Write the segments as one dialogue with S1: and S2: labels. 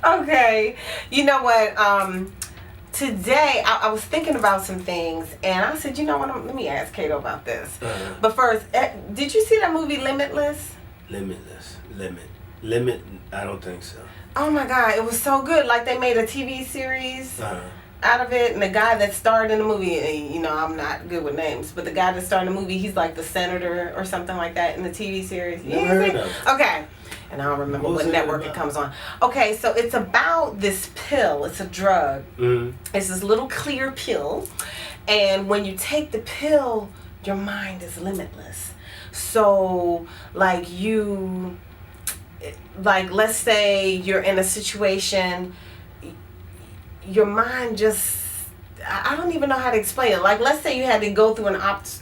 S1: Okay. You know what? Today I was thinking about some things, and I said, you know what? Let me ask Kato about this. But first, did you see that movie Limitless?
S2: Limit. I don't think so.
S1: Oh my God, it was so good. Like they made a TV series out of it, and the guy that starred in the movie, I'm not good with names, but the guy that starred in the movie, he's like the senator or something like that in the TV series.
S2: Never heard of it.
S1: Okay. And I don't remember what network it comes on. Okay, so it's about this pill. It's a drug.
S2: Mm-hmm.
S1: It's this little clear pill. And when you take the pill, your mind is limitless. So, let's say you're in a situation, your mind just, I don't even know how to explain it. Like, let's say you had to go through an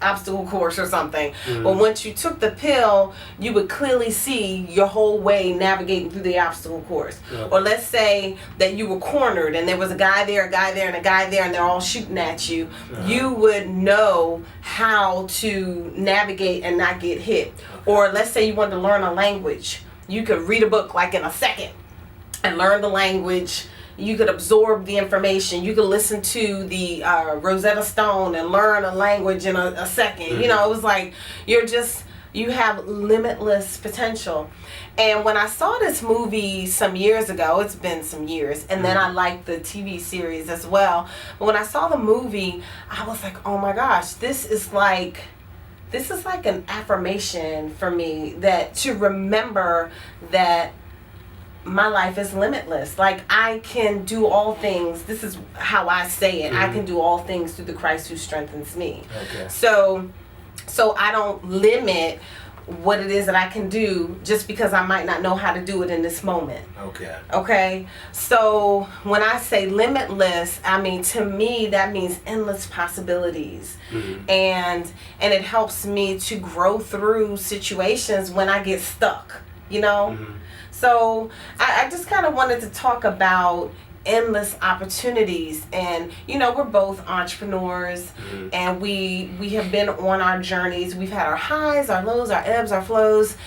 S1: obstacle course or something.
S2: Mm-hmm.
S1: But once you took the pill, you would clearly see your whole way navigating through the obstacle course.
S2: Yeah.
S1: Or let's say that you were cornered and there was a guy there, and a guy there, and they're all shooting at you. You would know how to navigate and not get hit. Or let's say you wanted to learn a language. You could read a book like in a second and learn the language. You could absorb the information. You could listen to the Rosetta Stone and learn a language in a second.
S2: Mm-hmm.
S1: It was like you have limitless potential. And when I saw this movie some years ago, it's been some years, and then I liked the TV series as well. But when I saw the movie, I was like, oh my gosh, this is like an affirmation for me, that to remember that my life is limitless. Like, I can do all things. This is how I say it. I can do all things through the Christ who strengthens me.
S2: Okay.
S1: So I don't limit what it is that I can do just because I might not know how to do it in this moment. Okay. So when I say limitless, I mean, to me, that means endless possibilities.
S2: Mm-hmm.
S1: And it helps me to grow through situations when I get stuck,
S2: Mm-hmm.
S1: So I just kind of wanted to talk about endless opportunities, and we're both entrepreneurs, and we have been on our journeys. We've had our highs, our lows, our ebbs, our flows,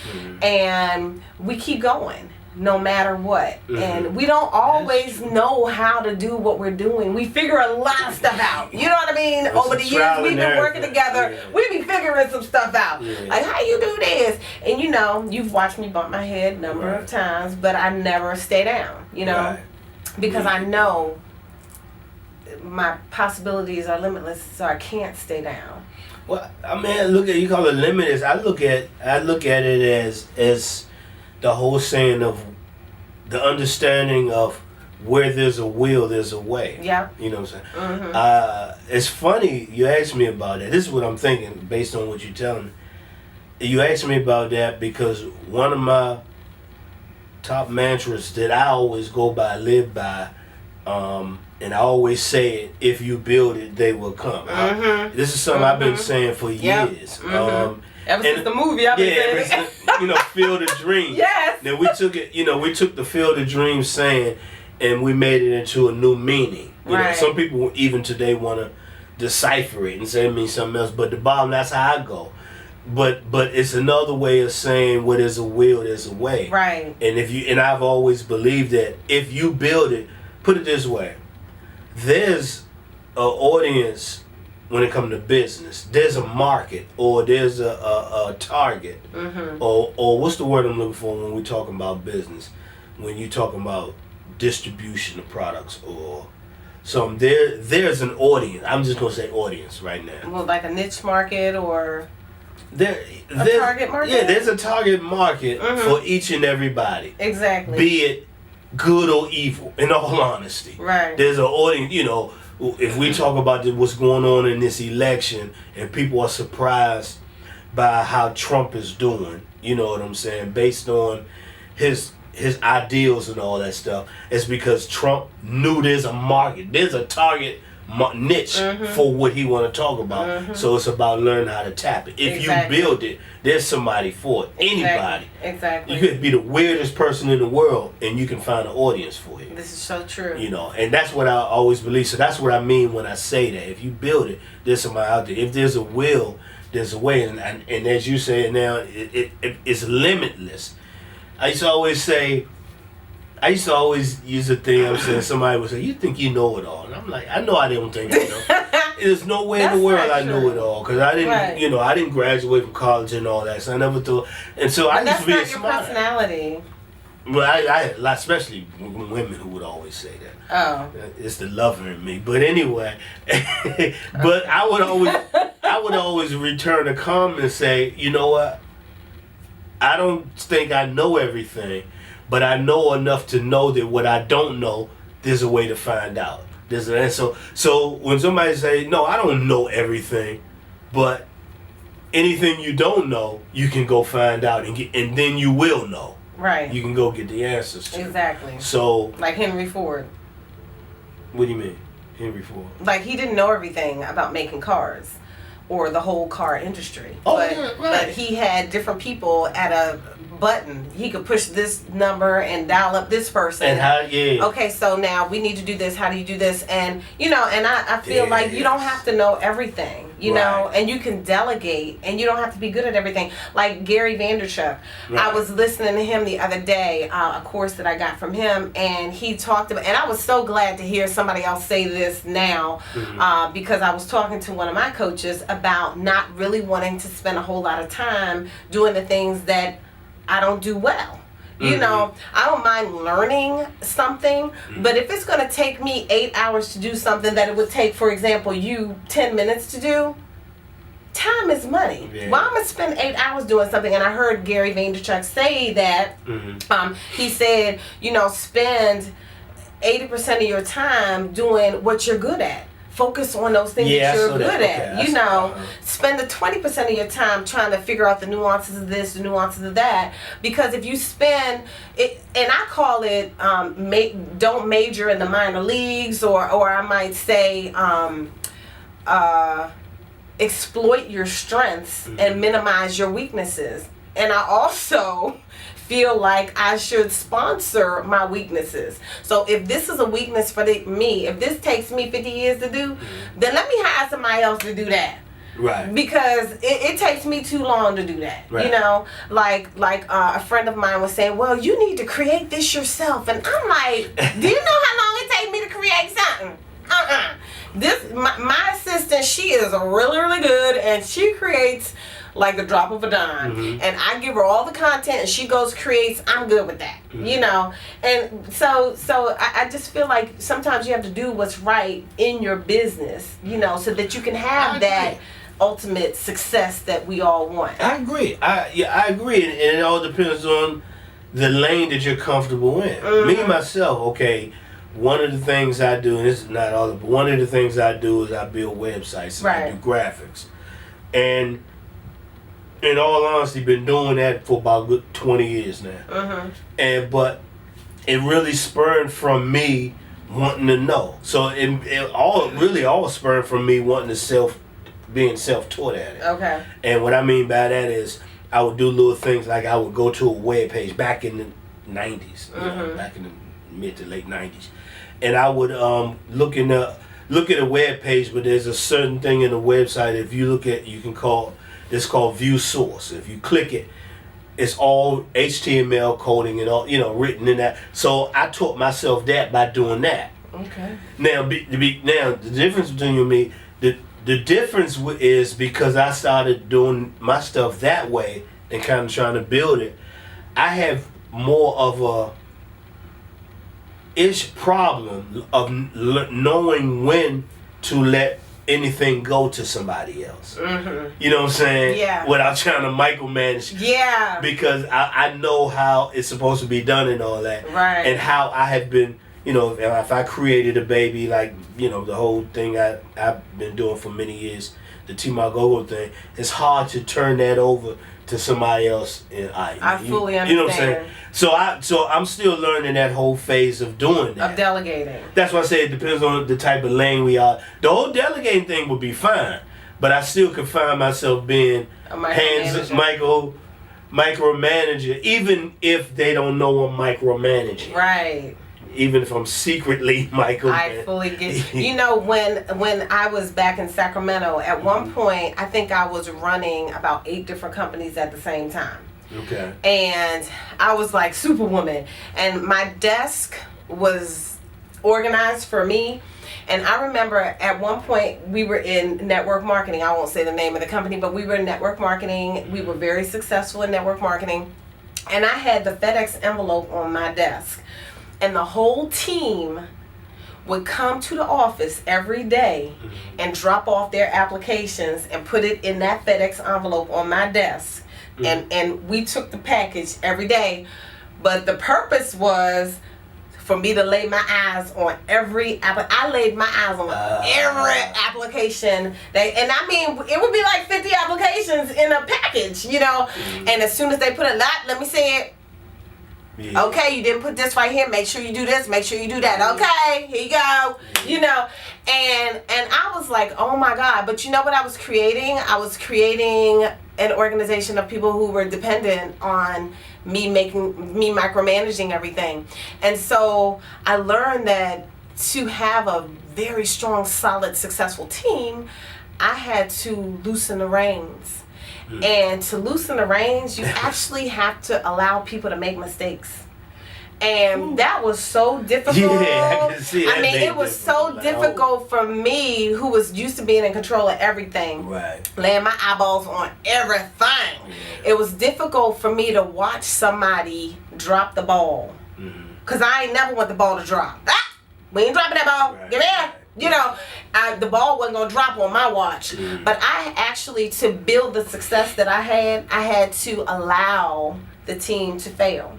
S1: and we keep going no matter what. And we don't always know how to do what we're doing. We figure a lot of stuff out. You know what I mean? Over the years we've been working together, we be figuring some stuff out. Like, how you do this? And you've watched me bump my head a number of times, but I never stay down, because I know my possibilities are limitless, so I can't stay down.
S2: Well, I mean, you call it limitless. I look at it as the whole saying of the understanding of where there's a will, there's a way.
S1: Yeah.
S2: You know what I'm saying? It's funny you asked me about that. This is what I'm thinking based on what you're telling me. You asked me about that because one of my top mantras that I always live by, and I always say it: if you build it, they will come. This is something I've been saying for years.
S1: Ever since the movie, I've been saying it.
S2: Field of Dreams.
S1: Yes.
S2: Then we took it, we took the Field of Dreams saying, and we made it into a new meaning. Some people even today want to decipher it and say it means something else, but the bottom, that's how I go. But it's another way of saying where there's a will, there's a way.
S1: Right.
S2: And I've always believed that if you build it, put it this way, there's an audience when it comes to business. There's a market, or there's a target, or what's the word I'm looking for when we're talking about business? When you're talking about distribution of products or something, there's an audience. I'm just gonna say audience right now.
S1: Well, like a niche market or
S2: there's
S1: a target market.
S2: Yeah, there's a target market for each and everybody.
S1: Exactly.
S2: Be it good or evil. In all honesty,
S1: right?
S2: There's an audience. If we talk about what's going on in this election and people are surprised by how Trump is doing, you know what I'm saying, based on his ideals and all that stuff, it's because Trump knew there's a market, there's a target niche for what he want to talk about. So it's about learning how to tap it. If you build it, there's somebody for it. Anybody.
S1: Exactly.
S2: You could be the weirdest person in the world and you can find an audience for you.
S1: This is so true.
S2: And that's what I always believe. So that's what I mean when I say that. If you build it, there's somebody out there. If there's a will, there's a way. And as you say it now, it's limitless. I used to always say, I used to always use a thing. I'm saying somebody would say, "You think you know it all?" And I'm like, "I know I don't think I know. There's no way in the world I know it all because I didn't,
S1: Right.
S2: I didn't graduate from college and all that. So I never thought. And so I
S1: But
S2: used to be a
S1: that's not your
S2: smart.
S1: personality.
S2: Well, I had a lot, especially women who would always say that.
S1: Oh.
S2: It's the lover in me. But anyway, but I would always return a comment and say, you know what? I don't think I know everything, but I know enough to know that what I don't know, there's a way to find out. So when somebody say, no, I don't know everything, but anything you don't know, you can go find out and then you will know.
S1: Right.
S2: You can go get the answers to.
S1: Exactly.
S2: So
S1: like Henry Ford.
S2: What do you mean, Henry Ford?
S1: Like he didn't know everything about making cars or the whole car industry.
S2: Oh,
S1: but,
S2: yeah, right.
S1: But he had different people at a button. He could push this number and dial up this person.
S2: And how, yeah.
S1: Okay, so now we need to do this. How do you do this? And, and I feel like you don't have to know everything. You know, and you can delegate, and you don't have to be good at everything. Like Gary Vaynerchuk, I was listening to him the other day, a course that I got from him, and he talked about, and I was so glad to hear somebody else say this now, because I was talking to one of my coaches about not really wanting to spend a whole lot of time doing the things that I don't do well. You know, I don't mind learning something, but if it's going to take me 8 hours to do something that it would take, for example, you 10 minutes to do, time is money.
S2: Yeah.
S1: Well, I'm going to spend 8 hours doing something, and I heard Gary Vaynerchuk say that. He said, spend 80% of your time doing what you're good at. Focus on those things that you're good at. Spend the 20% of your time trying to figure out the nuances of this, the nuances of that. Because if you spend it, and I call it, don't major in the minor leagues, or I might say, exploit your strengths and minimize your weaknesses. And I also feel like I should sponsor my weaknesses. So if this is a weakness for me, if this takes me 50 years to do, then let me hire somebody else to do that.
S2: Right.
S1: Because it takes me too long to do that.
S2: Right.
S1: Like a friend of mine was saying, well, you need to create this yourself. And I'm like, do you know how long it takes me to create something? My assistant, she is really, really good, and she creates like the drop of a dime. And I give her all the content, and she goes creates. I'm good with that, And so I just feel like sometimes you have to do what's right in your business, so that you can have that ultimate success that we all want.
S2: I agree. I agree, and it all depends on the lane that you're comfortable in. Me myself, okay. One of the things I do, and this is not all, but one of the things I do is I build websites and I do graphics, and in all honesty, been doing that for about good 20 years now. But it really spurred from me wanting to know. So it all spurred from me wanting to being self-taught at it.
S1: Okay.
S2: And what I mean by that is I would do little things like I would go to a web page back in the 90s, back in the mid to late 90s, and I would look at a web page, but there's a certain thing in the website if you look at, it's called view source. If you click it, it's all HTML coding and all, written in that. So I taught myself that by doing that.
S1: Okay.
S2: Now, now the difference between you and me, the difference is because I started doing my stuff that way and kind of trying to build it, I have more of a problem of knowing when to let anything go to somebody else. You know what I'm saying? Yeah. Without trying to micromanage. Yeah. Because I know how it's supposed to be done and all that. Right. And how I have been, if I created a baby, like, the whole thing I've been doing for many years, the GoGo thing, it's hard to turn that over to somebody else. And I fully understand. You know what I'm saying? So I'm still learning that whole phase of doing that.
S1: Of delegating.
S2: That's why I say it depends on the type of lane we are. The whole delegating thing would be fine, but I still could find myself being micromanager, even if they don't know I'm micromanaging. Right. Even if I'm secretly micromanaging.
S1: I fully get you. When I was back in Sacramento, at one point, I think I was running about 8 different companies at the same time.
S2: Okay.
S1: And I was like Superwoman. And my desk was organized for me. And I remember at one point we were in network marketing. I won't say the name of the company, but we were in network marketing. We were very successful in network marketing. And I had the FedEx envelope on my desk. And the whole team would come to the office every day and drop off their applications and put it in that FedEx envelope on my desk. And we took the package every day. But the purpose was for me to lay my eyes on I laid my eyes on every application. And I mean, it would be like 50 applications in a package, you know. And as soon as they put a lot, let me see it. Yeah. Okay, you didn't put this right here. Make sure you do this. Make sure you do that. Okay, here you go. You know, and I was like, oh my God. But you know what I was creating? I was creating an organization of people who were dependent on me micromanaging everything. And so I learned that to have a very strong, solid, successful team, I had to loosen the reins. And to loosen the reins, you actually have to allow people to make mistakes. And that was so difficult.
S2: Yeah, I can see that.
S1: I mean, it was so difficult for me, who was used to being in control of everything.
S2: Right.
S1: Laying my eyeballs on everything. Yeah. It was difficult for me to watch somebody drop the ball. Because I ain't never want the ball to drop. Ah! We ain't dropping that ball. Right. Get here. You know, the ball wasn't going to drop on my watch. But I actually, to build the success that I had to allow the team to fail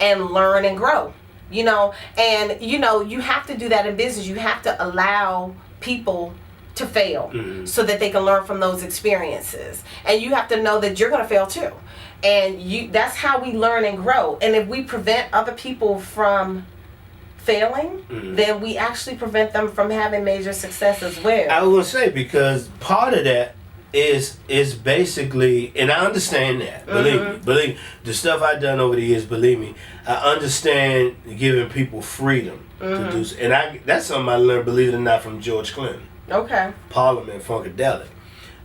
S1: and learn and grow. You know, and, you know, you have to do that in business. You have to allow people to fail so that they can learn from those experiences. And you have to know that you're going to fail too. And that's how we learn and grow. And if we prevent other people from failing, then we actually prevent them from having major success as well.
S2: I was gonna say, because part of that is basically, and I understand that. Believe me, the stuff I've done over the years. Believe me, I understand giving people freedom to do. And that's something I learned, believe it or not, from George Clinton.
S1: Okay.
S2: Parliament Funkadelic,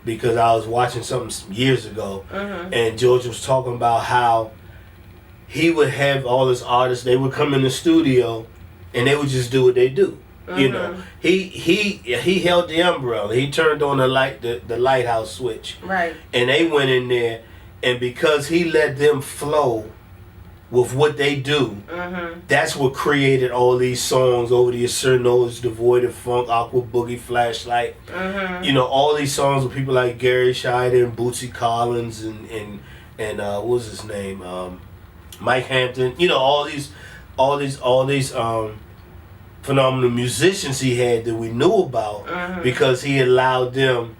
S2: because I was watching something years ago, and George was talking about how he would have all his artists. They would come in the studio. And they would just do what they do. You know, he held the umbrella. He turned on the lighthouse switch.
S1: Right. And
S2: they went in there, and because he let them flow with what they do, that's what created all these songs over the certain notes, Devoid of Funk, Aqua Boogie, Flashlight. You know, all these songs with people like Gary Scheider and Bootsy Collins and what was his name? Mike Hampton. You know, all these phenomenal musicians he had that we knew about because he allowed them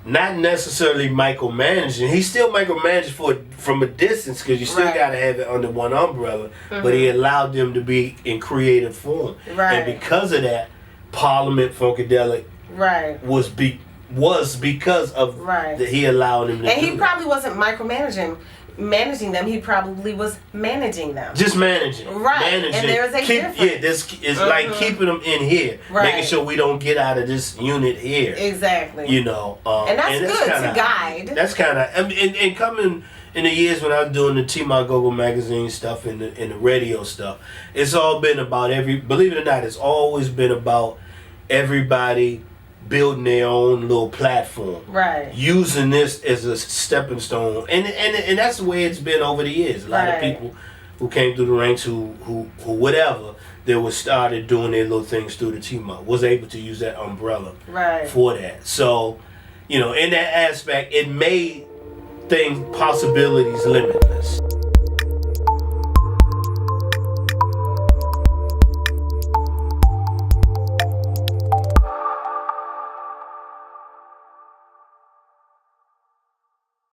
S2: not necessarily micromanaging. He still micromanaged from a distance because you still got to have it under one umbrella, but he allowed them to be in creative form.
S1: Right.
S2: And because of that, Parliament Funkadelic was because of that he allowed him to
S1: and
S2: do
S1: he probably wasn't managing them, he probably was managing them.
S2: Just managing.
S1: Right.
S2: Managing.
S1: And there's a difference.
S2: Yeah, this is like keeping them in here. Making sure we don't get out of this unit here.
S1: Exactly.
S2: You know.
S1: And that's good to guide.
S2: That's kind of, and coming in the years when I was doing the T-My GoGo magazine stuff and the radio stuff, it's all been about believe it or not, it's always been about everybody building their own little platform, using this as a stepping stone, and that's the way it's been over the years. A lot of people who came through the ranks, who whatever, they were started doing their little things through the team up, was able to use that umbrella for that. So, you know, in that aspect, it made possibilities limitless.